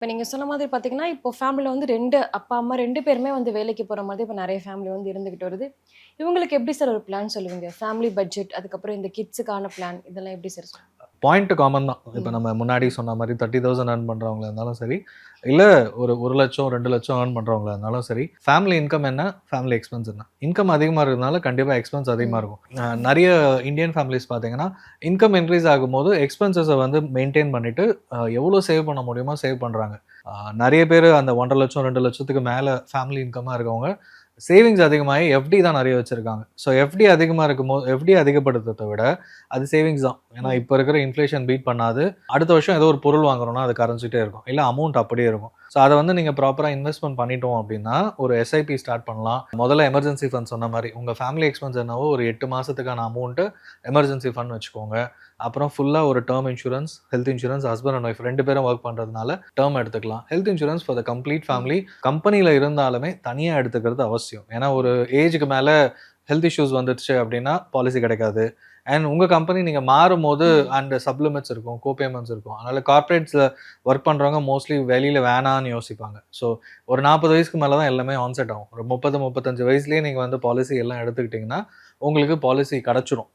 இப்ப நீங்க சொன்ன மாதிரி பார்த்தீங்கன்னா, இப்போ ஃபேமிலில வந்து 2 அப்பா, அம்மா 2 பேருமே வந்து வேலைக்கு போற மாதிரி இப்ப நெறைய ஃபேமிலி வந்து இருந்துகிட்டு வருது. இவங்களுக்கு எப்படி சார் ஒரு பிளான் சொல்லுவீங்க? ஃபேமிலி பட்ஜெட், அதுக்கப்புறம் இந்த கிட்ஸுக்கான பிளான் இதெல்லாம் எப்படி சார் சொல்லுவீங்க? பாயிண்ட் காமன் தான். இப்ப ம். நம்ம முன்னாடி ம். சொன்ன மாரி 30,000 ஏர்ன் பண்றவங்களா இருந்தாலும் சரி, இல்ல ஒரு 1,00,000 2,00,000 ஏர்ன் பண்றவங்களா இருந்தாலும் சரி, ஃபேமிலி இன்கம் என்ன? ஃபேமிலி எக்ஸ்பென்ஸ் என்ன? இன்கம் அதிகமா இருக்கிறதுனால கண்டிப்பா எக்ஸ்பென்ஸ் அதிகமா ம். இருக்கும். நெறைய இந்தியன் ஃபேமிலிஸ் பார்த்தீங்கன்னா, இன்கம் இன்கிரீஸ் ஆகும்போது எக்ஸ்பென்சஸ வந்து மெயின்டெயின் பண்ணிட்டு, எவ்வளோ சேவ் பண்ண முடியுமோ சேவ் பண்றாங்க. நெறைய பேரு அந்த 1,50,000 2,00,000க்கு மேல ஃபேமிலி இன்கமா இருக்கவங்க, சேவிங்ஸ் அதிகமாகி எஃப்டி தான் நெறைய வச்சிருக்காங்க. ஸோ எஃப்டி அதிகமா இருக்கும்போது எஃப்டி அதிகப்படுத்துறத விட, அது சேவிங்ஸ் தான். ஏன்னா, ம். இப்ப இருக்கிற இன்ஃப்ளேஷன் பீட் பண்ணாது. அடுத்த வருஷம் ஏதோ ஒரு பொருள் வாங்குறோம்னா, அது கரைஞ்சுட்டே இருக்கும். இல்ல அமௌண்ட் அப்படியே இருக்கும். ஸோ அத வந்து நீங்க ப்ராப்பரா இன்வெஸ்ட்மென்ட் பண்ணிட்டோம் அப்படின்னா, ஒரு எஸ்ஐபி ஸ்டார்ட் பண்ணலாம். முதல்ல எமர்ஜென்சி ஃபண்ட் சொன்ன மாரி, உங்க ஃபேமிலி எக்ஸ்பென்ஸ் என்னவோ ஒரு 8 மாசத்துக்கான அமௌண்ட் எமர்ஜென்சி ஃபண்ட் வச்சுக்கோங்க. அப்புறம் ஃபுல்லா ஒரு term insurance, health insurance husband and wife 2 பேரும் வொர்க் பண்றதுனால டெர்ம் எடுத்துக்கலாம். Health insurance for the complete ம். ஃபேமிலி. கம்பெனில இருந்தாலுமே தனியா எடுத்துக்கிறது அவசியம். ஏன்னா, ஒரு ஏஜ்க்கு மேல ஹெல்த் இஷ்யூஸ் வந்துருச்சு அப்படின்னா, பாலிசி கிடைக்காது. அண்ட் உங்க கம்பெனி நீங்க மாறும்போது ம். அண்ட் சப்ளிமெண்ட்ஸ் இருக்கும், கோ-பேமெண்ட்ஸ் இருக்கும். அதனால கார்ப்பரேட்ஸ்ல வொர்க் பண்றவங்க மோஸ்ட்லி வெளியில வேணான்னு யோசிப்பாங்க. ஸோ ஒரு 40 வயசுக்கு மேல தான் எல்லாமே ஆன்செட் ஆகும். ஒரு 30, 35 வயசுலயே நீங்க வந்து பாலிசி எல்லாம் எடுத்துக்கிட்டீங்கன்னா, உங்களுக்கு பாலிசி கிடைச்சிரும்.